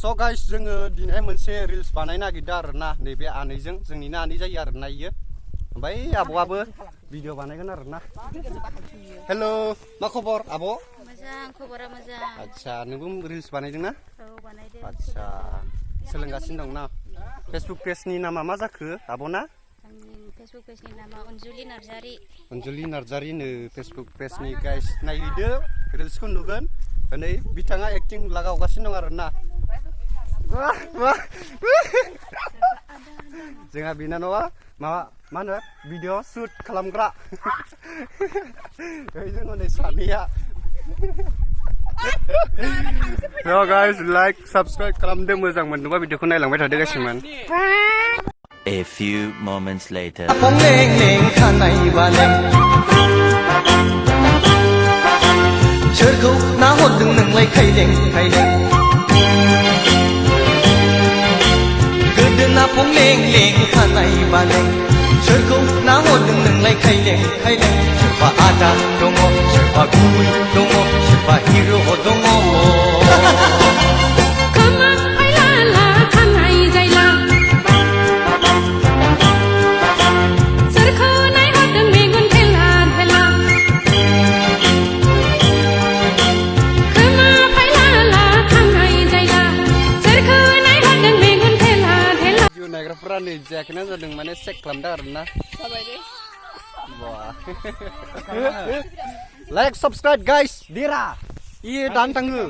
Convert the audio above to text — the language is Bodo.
So guys, जोङो दिनै मोनसे रिल्स बानायनो नागिरदों आरोना नैबे आनैजों जोंनिनो आनै जायो आरोना इयो ओमफ्राय आब'आबो भिडिअ बानायगोन आरोना हेलो मा खबर आब' मोजां खबरा मोजां आच्छा नोंबो रिल्स बानायदों ना औ बानायदों आच्छा सोलोंगासिनो दं ना फेसबुक पेजनि नामा मा जाखो आब'ना आंनि फेसबुक पेजनि नामा अनजुलि नार्जारि अनजुलि नार्जारि नो फेसबुक पेजनि गाइस नायहैदो रिल्सखौ नुगोन नै बिथाङा एक्टिं लागावगासिनो दं आरोना जोंहा बिनानावा माबा मा होनो भिडिअ शुट खालामग्रा जों नै सानैया So guys, like, subscribe खालामदो मोजां मोनदोंबा भिडिअखौ नायलांबाय थादो गासिमोन A few moments later. सोरखौ नाहरदों नोंलाय खायलें खायलें गोदोना फं लें लें खानाय बालें सोरखौ नाहरदों नोंलाय खायलें खायलें सोरबा आदा दङ सोरबा गुबै दङ सोरबा हिर' दङ नायग्राफोरा नै जायाखैना जादों माने चेक खालामदों आरोना लाइक सब्सक्राइब गाइस देरा इयो दान थाङो